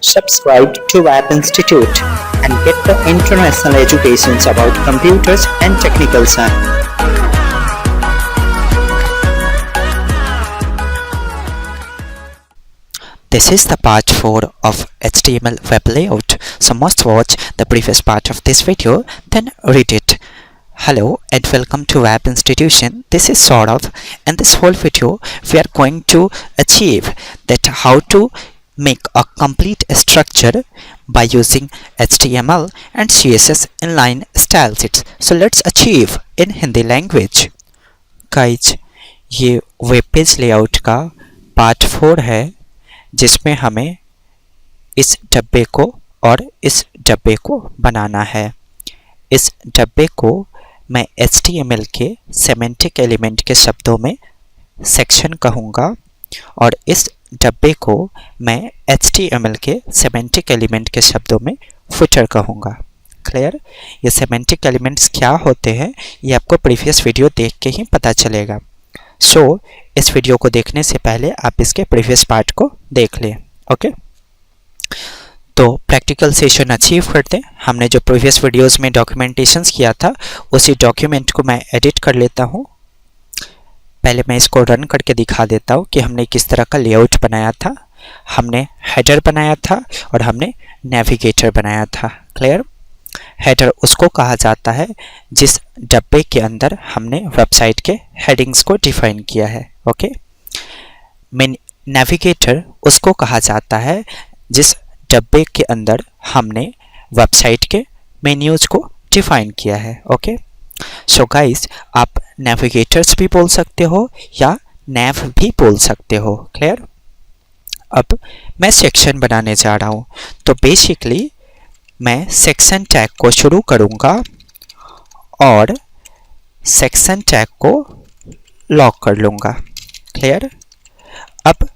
Subscribe to Web Institute and get the international educations about computers and technical science. This is the part 4 of HTML web layout, so must watch the previous part of this video, then read it. Hello and welcome to Web Institution. This is Saurav. In this whole video we are going to achieve that how to make a complete structure by using HTML and CSS inline style sheets. So let's achieve in Hindi language. Guys, ये web page layout का part 4 है जिसमें हमें इस डब्बे को और इस डब्बे को बनाना है। इस डब्बे को मैं HTML के सेमेंटिक एलिमेंट के शब्दों में सेक्शन कहूँगा और इस डब्बे को मैं HTML के सेमेंटिक एलिमेंट के शब्दों में फुटर कहूँगा। क्लियर? ये सेमेंटिक एलिमेंट्स क्या होते हैं ये आपको प्रीवियस वीडियो देख के ही पता चलेगा। सो इस वीडियो को देखने से पहले आप इसके प्रीवियस पार्ट को देख लें। ओके, तो प्रैक्टिकल सेशन अचीव करते हैं। हमने जो प्रीवियस वीडियोस में डॉक्यूमेंटेशंस किया था उसी डॉक्यूमेंट को मैं एडिट कर लेता हूँ। पहले मैं इसको रन करके दिखा देता हूँ कि हमने किस तरह का लेआउट बनाया था। हमने हेडर बनाया था और हमने नेविगेटर बनाया था। क्लियर? हेडर उसको कहा जाता है जिस डब्बे के अंदर हमने वेबसाइट के हेडिंग्स को डिफाइन किया है। ओके, नेविगेटर उसको कहा जाता है जिस डब्बे के अंदर हमने वेबसाइट के मेन्यूज को डिफाइन किया है। ओके, सो गाइस, आप नेविगेटर्स भी बोल सकते हो या नेव भी बोल सकते हो। क्लियर? अब मैं सेक्शन बनाने जा रहा हूँ, तो बेसिकली मैं सेक्शन टैग को शुरू करूँगा और सेक्शन टैग को लॉक कर लूँगा। क्लियर? अब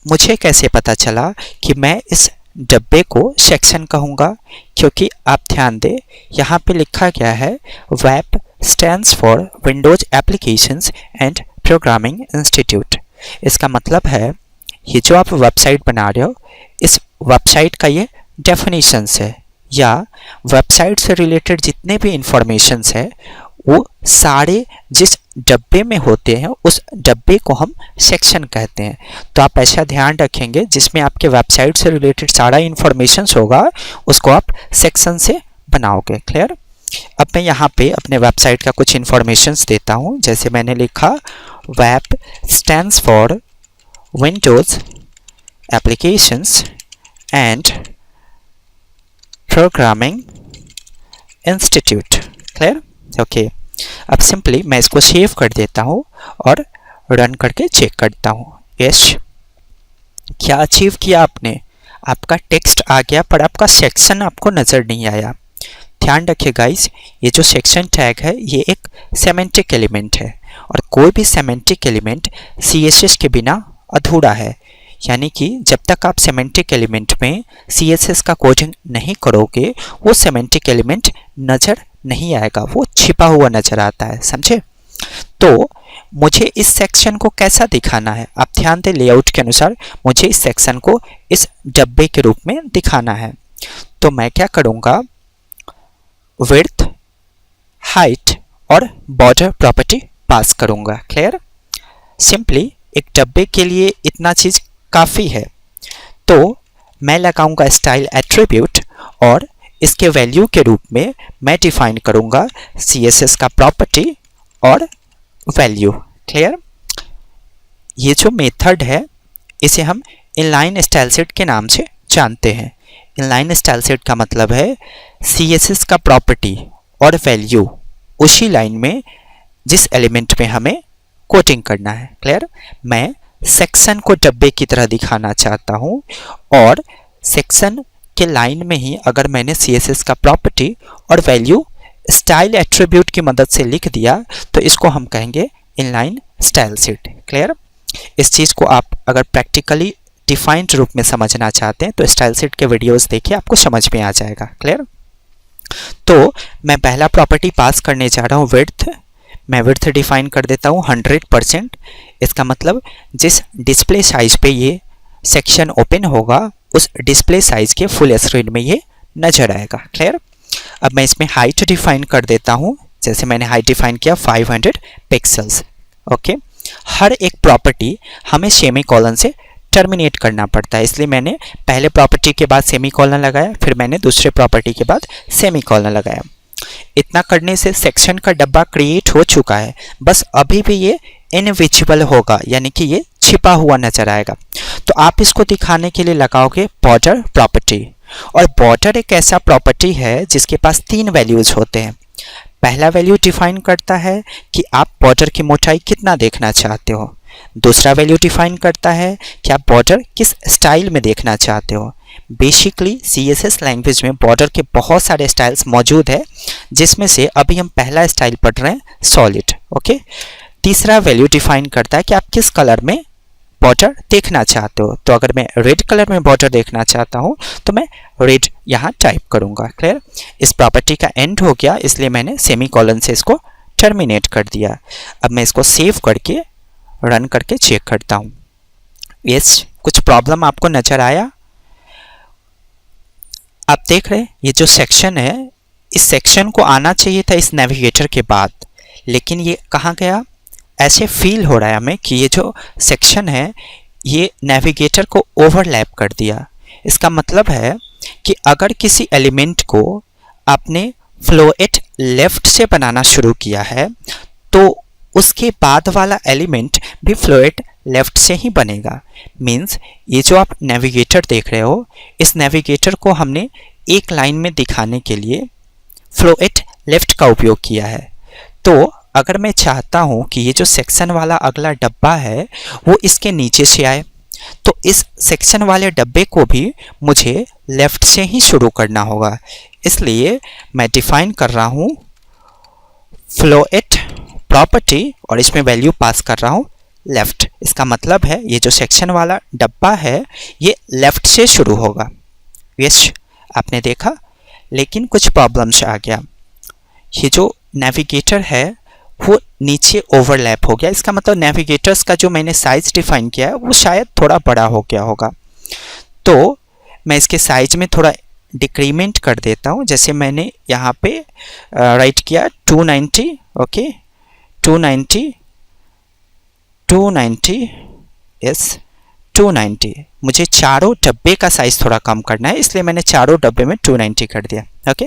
मुझे कैसे पता चला कि मैं इस डब्बे को सेक्शन कहूँगा? क्योंकि आप ध्यान दें, यहाँ पे लिखा गया है web stands for Windows applications and programming institute. इसका मतलब है ये जो आप वेबसाइट बना रहे हो इस वेबसाइट का ये डेफिनेशंस है या वेबसाइट से रिलेटेड जितने भी इंफॉर्मेशंस है वो सारे जिस डब्बे में होते हैं उस डब्बे को हम सेक्शन कहते हैं। तो आप ऐसा ध्यान रखेंगे जिसमें आपके वेबसाइट से रिलेटेड सारा इंफॉर्मेशंस होगा उसको आप सेक्शन से बनाओगे। क्लियर? अब मैं यहाँ पे अपने वेबसाइट का कुछ इंफॉर्मेशंस देता हूँ। जैसे मैंने लिखा web stands for Windows applications and programming institute. Clear? Okay, अब सिंपली मैं इसको सेव कर देता हूँ और रन करके चेक करता हूँ। यस, क्या अचीव किया आपने? आपका टेक्स्ट आ गया पर आपका सेक्शन आपको नज़र नहीं आया। ध्यान रखिए गाइस, ये जो सेक्शन टैग है ये एक सेमेंटिक एलिमेंट है और कोई भी सेमेंटिक एलिमेंट CSS के बिना अधूरा है। यानी कि जब तक आप सेमेंटिक एलिमेंट में CSS का कोडिंग नहीं करोगे वो सेमेंटिक एलिमेंट नज़र नहीं आएगा, वो छिपा हुआ नज़र आता है। समझे? तो मुझे इस सेक्शन को कैसा दिखाना है? आप ध्यान दें, लेआउट के अनुसार मुझे इस सेक्शन को इस डब्बे के रूप में दिखाना है। तो मैं क्या करूँगा, विड्थ, हाइट और बॉर्डर प्रॉपर्टी पास करूँगा। क्लियर? सिंपली एक डब्बे के लिए इतना चीज़ काफ़ी है। तो मैं लगाऊंगा स्टाइल एट्रीब्यूट और इसके वैल्यू के रूप में मैं डिफाइन करूंगा CSS का प्रॉपर्टी और वैल्यू। क्लियर? ये जो मेथड है इसे हम इनलाइन स्टाइल शीट के नाम से जानते हैं। इनलाइन स्टाइल शीट का मतलब है CSS का प्रॉपर्टी और वैल्यू उसी लाइन में जिस एलिमेंट में हमें कोडिंग करना है। क्लियर? मैं सेक्शन को डब्बे की तरह दिखाना चाहता हूँ और सेक्शन के लाइन में ही अगर मैंने CSS का प्रॉपर्टी और वैल्यू स्टाइल एट्रीब्यूट की मदद से लिख दिया तो इसको हम कहेंगे इनलाइन स्टाइल शीट। क्लियर? इस चीज़ को आप अगर प्रैक्टिकली डिफाइंड रूप में समझना चाहते हैं तो स्टाइल शीट के वीडियोस देखिए, आपको समझ में आ जाएगा। क्लियर? तो मैं पहला प्रॉपर्टी पास करने जा रहा हूँ विड्थ। मैं विड्थ डिफाइन कर देता हूँ 100%। इसका मतलब जिस डिस्प्ले साइज पे ये सेक्शन ओपन होगा उस डिस्प्ले साइज के फुल स्क्रीन में ये नजर आएगा। क्लियर। अब मैं इसमें हाइट डिफाइन कर देता हूँ। जैसे मैंने हाइट डिफाइन किया 500 पिक्सल्स। ओके। हर एक प्रॉपर्टी हमें सेमीकोलन से टर्मिनेट करना पड़ता है, इसलिए मैंने पहले प्रॉपर्टी के बाद सेमीकोलन लगाया, फिर मैंने दूसरे प्रॉपर्टी के बाद सेमीकोलन लगाया। इतना करने से सेक्शन का डब्बा क्रिएट हो चुका है, बस अभी भी ये इनविजिबल होगा, यानी कि ये छिपा हुआ नजर आएगा। तो आप इसको दिखाने के लिए लगाओगे बॉर्डर प्रॉपर्टी। और बॉर्डर एक ऐसा प्रॉपर्टी है जिसके पास 3 वैल्यूज होते हैं। पहला वैल्यू डिफाइन करता है कि आप बॉर्डर की मोटाई कितना देखना चाहते हो। दूसरा वैल्यू डिफाइन करता है कि आप बॉर्डर किस स्टाइल में देखना चाहते हो। बेसिकली CSS लैंग्वेज में बॉर्डर के बहुत सारे स्टाइल्स मौजूद है, जिसमें से अभी हम पहला स्टाइल पढ़ रहे हैं, सॉलिड। ओके। तीसरा वैल्यू डिफाइन करता है कि आप किस कलर में बॉर्डर देखना चाहते हो। तो अगर मैं रेड कलर में बॉर्डर देखना चाहता हूँ तो मैं रेड यहाँ टाइप करूँगा। क्लियर। इस प्रॉपर्टी का एंड हो गया, इसलिए मैंने सेमीकोलन से इसको टर्मिनेट कर दिया। अब मैं इसको सेव करके रन करके चेक करता हूँ। यस, कुछ प्रॉब्लम आपको नजर आया? आप देख रहे हैं ये जो सेक्शन है, इस सेक्शन को आना चाहिए था इस नेविगेटर के बाद, लेकिन ये कहाँ गया? ऐसे फील हो रहा है हमें कि ये जो सेक्शन है ये नेविगेटर को ओवरलैप कर दिया। इसका मतलब है कि अगर किसी एलिमेंट को आपने फ्लोएट लेफ्ट से बनाना शुरू किया है तो उसके बाद वाला एलिमेंट भी फ्लोएट लेफ्ट से ही बनेगा। मीन्स ये जो आप नेविगेटर देख रहे हो, इस नेविगेटर को हमने एक लाइन में दिखाने के लिए फ्लोएट लेफ्ट का उपयोग किया है। तो अगर मैं चाहता हूँ कि ये जो सेक्शन वाला अगला डब्बा है वो इसके नीचे से आए, तो इस सेक्शन वाले डब्बे को भी मुझे लेफ्ट से ही शुरू करना होगा। इसलिए मैं डिफाइन कर रहा हूँ फ्लोएट प्रॉपर्टी और इसमें वैल्यू पास कर रहा हूँ लेफ्ट। इसका मतलब है ये जो सेक्शन वाला डब्बा है ये लेफ्ट से शुरू होगा। यस, आपने देखा, लेकिन कुछ प्रॉब्लम्स आ गया। ये जो नेविगेटर है वो नीचे ओवरलैप हो गया। इसका मतलब नेविगेटर्स का जो मैंने साइज डिफाइन किया है वो शायद थोड़ा बड़ा हो गया होगा। तो मैं इसके साइज में थोड़ा डिक्रीमेंट कर देता हूँ। जैसे मैंने यहाँ पे राइट किया 290। Okay, 290 yes 290। मुझे चारों डब्बे का साइज थोड़ा कम करना है, इसलिए मैंने चारों डब्बे में 290 कर दिया। ओके,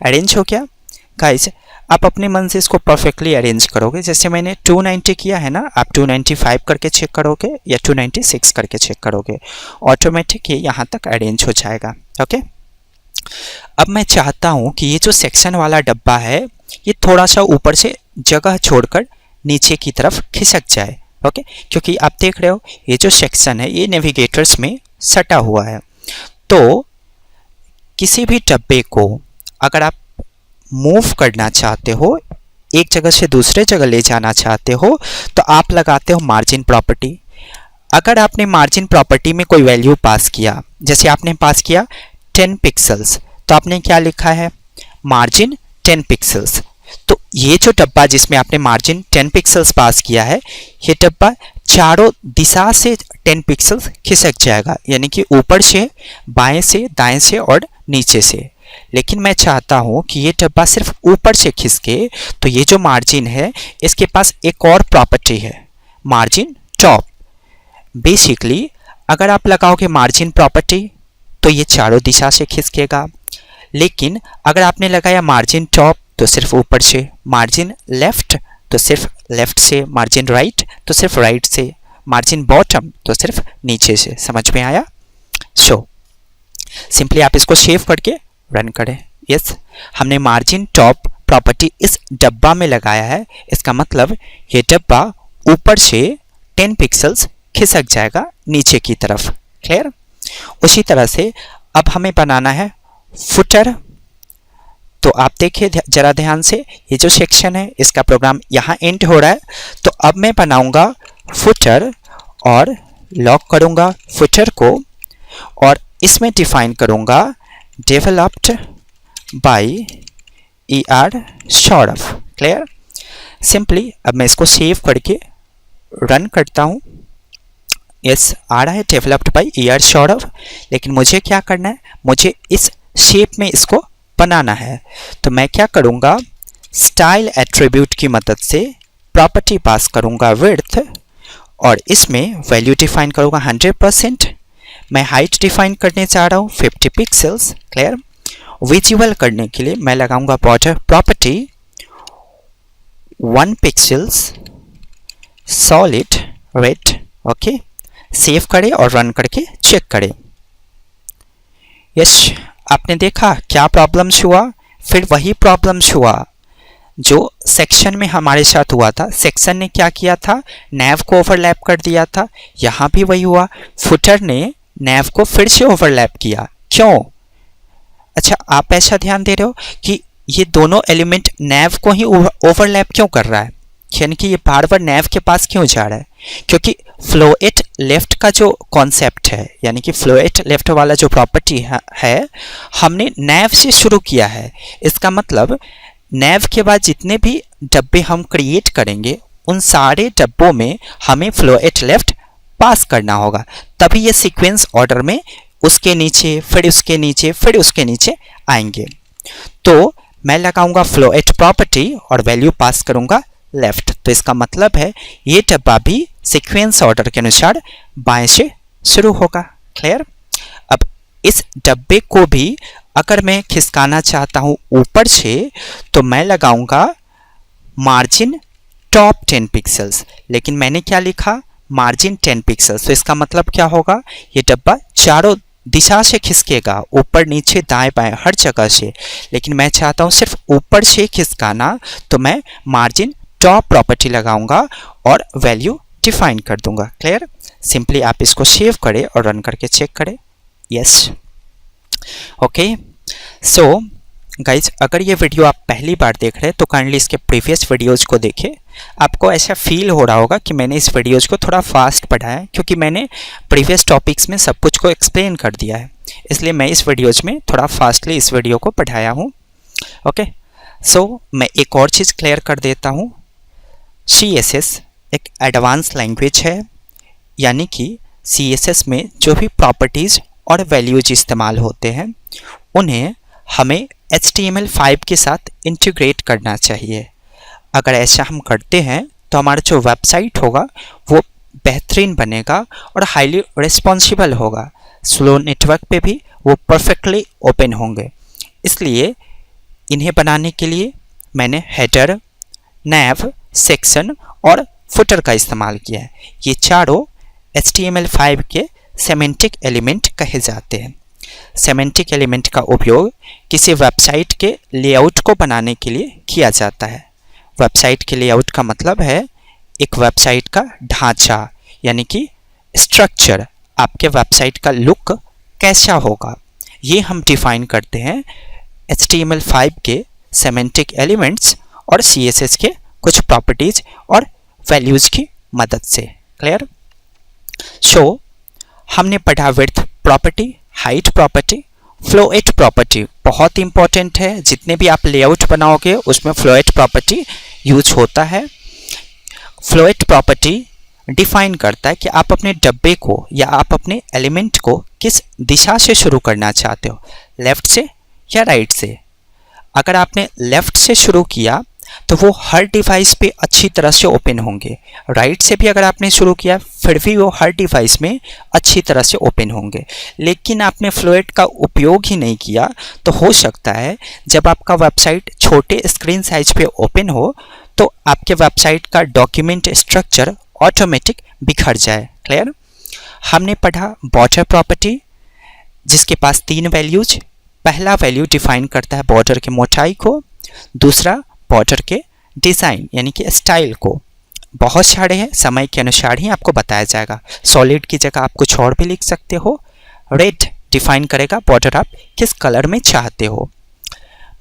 अरेंज हो गया। गाइस, आप अपने मन से इसको परफेक्टली अरेंज करोगे। जैसे मैंने 290 किया है ना, आप 295 करके चेक करोगे या 296 करके चेक करोगे, ऑटोमेटिक ये यहाँ तक अरेंज हो जाएगा। ओके। अब मैं चाहता हूँ कि ये जो सेक्शन वाला डब्बा है ये थोड़ा सा ऊपर से जगह छोड़कर नीचे की तरफ खिसक जाए। ओके, क्योंकि आप देख रहे हो ये जो सेक्शन है ये नेविगेटर्स में सटा हुआ है। तो किसी भी डब्बे को अगर आप मूव करना चाहते हो, एक जगह से दूसरे जगह ले जाना चाहते हो, तो आप लगाते हो मार्जिन प्रॉपर्टी। अगर आपने मार्जिन प्रॉपर्टी में कोई वैल्यू पास किया, जैसे आपने पास किया 10 पिक्सल्स, तो आपने क्या लिखा है? Margin 10 pixels. तो ये जो डब्बा जिसमें आपने मार्जिन 10 पिक्सल्स पास किया है, ये डब्बा चारों दिशा से 10 पिक्सल्स खिसक जाएगा, यानी कि ऊपर से, बाएं से, दाएं से और नीचे से। लेकिन मैं चाहता हूं कि ये डब्बा सिर्फ ऊपर से खिसके, तो ये जो मार्जिन है इसके पास एक और प्रॉपर्टी है, मार्जिन टॉप। बेसिकली अगर आप लगाओगे मार्जिन प्रॉपर्टी तो ये चारों दिशा से खिसकेगा, लेकिन अगर आपने लगाया मार्जिन टॉप तो सिर्फ ऊपर से, मार्जिन लेफ्ट तो सिर्फ लेफ्ट से, मार्जिन राइट तो सिर्फ राइट से, मार्जिन बॉटम तो सिर्फ नीचे से। समझ में आया? सो सिंपली आप इसको सेव करके रन करें। यस, हमने मार्जिन टॉप प्रॉपर्टी इस डब्बा में लगाया है। इसका मतलब ये डब्बा ऊपर से 10 पिक्सल्स खिसक जाएगा नीचे की तरफ। क्लियर? उसी तरह से अब हमें बनाना है फुटर। तो आप देखिए जरा ध्यान से, ये जो सेक्शन है इसका प्रोग्राम यहाँ एंड हो रहा है। तो अब मैं बनाऊंगा फुटर और लॉक करूंगा फुटर को, और इसमें डिफाइन करूंगा developed by ER Saurabh. Clear? Simply अब मैं इसको सेव करके रन करता हूँ। यस आ रहा है, डेवलप्ड बाय ईयर सौरभ। लेकिन मुझे क्या करना है, मुझे इस शेप में इसको बनाना है। तो मैं क्या करूँगा, स्टाइल एट्रीब्यूट की मदद से प्रॉपर्टी पास करूँगा विड्थ, और इसमें वैल्यू डिफाइन करूँगा 100%। मैं हाइट डिफाइन करने चाह रहा हूँ 50 पिक्सल्स। क्लियर। विजुअल करने के लिए मैं लगाऊंगा border property 1 pixels solid red. Okay, save करें और रन करके चेक करें। यस, आपने देखा क्या प्रॉब्लम्स हुआ, फिर वही प्रॉब्लम्स हुआ जो सेक्शन में हमारे साथ हुआ था। सेक्शन ने क्या किया था, नैव को ओवरलैप कर दिया था। यहाँ भी वही हुआ, फुटर ने नैव को फिर से ओवरलैप किया। क्यों? अच्छा, आप ऐसा ध्यान दे रहे हो कि ये दोनों एलिमेंट नैव को ही ओवरलैप क्यों कर रहा है, यानी कि ये बार बार नैव के पास क्यों जा रहा है? क्योंकि फ्लो एट लेफ्ट का जो कॉन्सेप्ट है, यानी कि फ्लो एट लेफ्ट वाला जो प्रॉपर्टी है हमने नैव से शुरू किया है। इसका मतलब नैव के बाद जितने भी डब्बे हम क्रिएट करेंगे उन सारे डब्बों में हमें फ्लो एट लेफ्ट पास करना होगा, तभी ये सीक्वेंस ऑर्डर में उसके नीचे फिर उसके नीचे फिर उसके नीचे आएंगे। तो मैं लगाऊंगा फ्लो एट प्रॉपर्टी और वैल्यू पास करूंगा लेफ्ट। तो इसका मतलब है ये डब्बा भी सीक्वेंस ऑर्डर के अनुसार बाएं से शुरू होगा। क्लियर। अब इस डब्बे को भी अगर मैं खिसकाना चाहता हूं ऊपर से, तो मैं लगाऊंगा मार्जिन टॉप 10 पिक्सल्स। लेकिन मैंने क्या लिखा, मार्जिन 10 पिक्सल्स। तो इसका मतलब क्या होगा, ये डब्बा चारों दिशा से खिसकेगा, ऊपर नीचे दाएं बाएं हर जगह से। लेकिन मैं चाहता हूं सिर्फ ऊपर से खिसकाना, तो मैं मार्जिन टॉप प्रॉपर्टी लगाऊंगा और वैल्यू डिफाइन कर दूंगा। क्लियर। सिंपली आप इसको सेव करें और रन करके चेक करें। Yes, okay. सो गाइज, अगर ये वीडियो आप पहली बार देख रहे हैं तो काइंडली इसके प्रीवियस वीडियोज़ को देखें। आपको ऐसा फील हो रहा होगा कि मैंने इस वीडियोज़ को थोड़ा फास्ट पढ़ाया है, क्योंकि मैंने प्रीवियस टॉपिक्स में सब कुछ को एक्सप्लेन कर दिया है, इसलिए मैं इस वीडियोज़ में थोड़ा फास्टली इस वीडियो को पढ़ाया हूँ। ओके, सो मैं एक और चीज़ क्लियर कर देता हूँ। CSS एक एडवांस लैंग्वेज है, यानी कि CSS में जो भी प्रॉपर्टीज़ और वैल्यूज इस्तेमाल होते हैं उन्हें हमें HTML5 के साथ इंटीग्रेट करना चाहिए। अगर ऐसा हम करते हैं तो हमारा जो वेबसाइट होगा वो बेहतरीन बनेगा और हाईली रिस्पॉन्सिबल होगा। स्लो नेटवर्क पे भी वो परफेक्टली ओपन होंगे। इसलिए इन्हें बनाने के लिए मैंने हेडर, नैव, सेक्शन और फुटर का इस्तेमाल किया है। ये चारों HTML5 के सेमेंटिक एलिमेंट कहे जाते हैं। सेमेंटिक एलिमेंट का उपयोग किसी वेबसाइट के लेआउट को बनाने के लिए किया जाता है। वेबसाइट के लेआउट का मतलब है एक वेबसाइट का ढांचा, यानी कि स्ट्रक्चर, आपके वेबसाइट का लुक कैसा होगा, ये हम डिफाइन करते हैं HTML5 के सेमेंटिक एलिमेंट्स और CSS के कुछ प्रॉपर्टीज और वैल्यूज की मदद से। क्लियर। सो हमने पढ़ा width property, height property, float property बहुत इंपॉर्टेंट है। जितने भी आप लेआउट बनाओगे उसमें फ्लो एट प्रॉपर्टी यूज होता है। फ्लो एट प्रॉपर्टी डिफाइन करता है कि आप अपने डब्बे को या आप अपने एलिमेंट को किस दिशा से शुरू करना चाहते हो, लेफ्ट से या राइट से। अगर आपने लेफ्ट से शुरू किया तो वो हर डिवाइस पे अच्छी तरह से ओपन होंगे। राइट से भी अगर आपने शुरू किया फिर भी वो हर डिवाइस में अच्छी तरह से ओपन होंगे। लेकिन आपने फ्लो एट का उपयोग ही नहीं किया तो हो सकता है जब आपका वेबसाइट छोटे स्क्रीन साइज पे ओपन हो तो आपके वेबसाइट का डॉक्यूमेंट स्ट्रक्चर ऑटोमेटिक बिखर जाए। क्लियर। हमने पढ़ा बॉर्डर प्रॉपर्टी, जिसके पास 3 वैल्यूज। पहला वैल्यू डिफाइन करता है बॉर्डर की मोटाई को, दूसरा बॉर्डर के डिज़ाइन यानी कि स्टाइल को। बहुत सारे हैं, समय के अनुसार ही आपको बताया जाएगा। सॉलिड की जगह आप कुछ और भी लिख सकते हो। रेड डिफाइन करेगा बॉर्डर आप किस कलर में चाहते हो।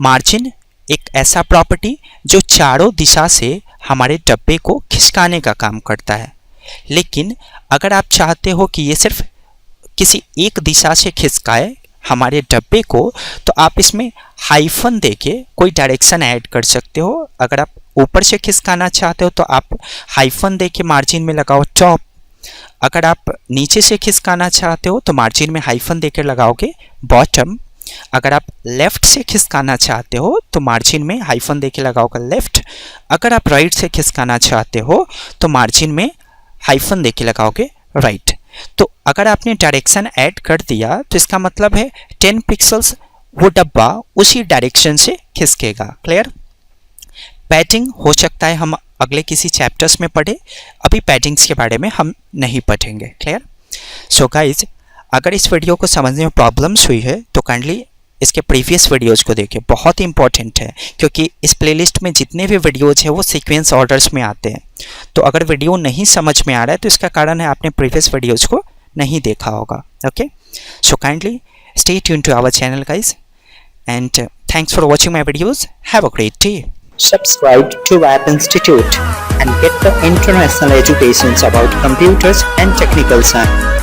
मार्जिन एक ऐसा प्रॉपर्टी जो चारों दिशा से हमारे डब्बे को खिसकाने का काम करता है। लेकिन अगर आप चाहते हो कि ये सिर्फ किसी एक दिशा से खिसकाए हमारे डब्बे को, तो आप इसमें हाइफन देके कोई डायरेक्शन ऐड कर सकते हो। अगर आप ऊपर से खिसकाना चाहते हो तो आप हाइफन देके मार्जिन में लगाओ टॉप। अगर आप नीचे से खिसकाना चाहते हो तो मार्जिन में हाइफन देकर लगाओगे बॉटम। अगर आप लेफ्ट से खिसकाना चाहते हो तो मार्जिन में हाइफन देके लगाओगे लेफ्ट। अगर आप राइट से खिसकाना चाहते हो तो मार्जिन में हाइफन देके लगाओगे राइट। तो अगर आपने डायरेक्शन ऐड कर दिया तो इसका मतलब है 10 पिक्सल्स वो डब्बा उसी डायरेक्शन से खिसकेगा। क्लियर? पैडिंग हो सकता है हम अगले किसी चैप्टर्स में पढ़े, अभी पैडिंग्स के बारे में हम नहीं पढ़ेंगे। क्लियर? सो गाइज, अगर इस वीडियो को समझने में प्रॉब्लम्स हुई है तो काइंडली इसके प्रीवियस वीडियोज़ को देखें, बहुत इंपॉर्टेंट है क्योंकि इस प्लेलिस्ट में जितने भी वीडियोज़ हैं वो सीक्वेंस ऑर्डर्स में आते हैं। तो अगर वीडियो नहीं समझ में आ रहा है तो इसका कारण है आपने प्रीवियस वीडियोज़ को नहीं देखा होगा। Okay, so kindly stay tune to our channel guys, and thanks for watching my videos. Have a great day. Subscribe to App Institute and get the international educations about computers and technical science.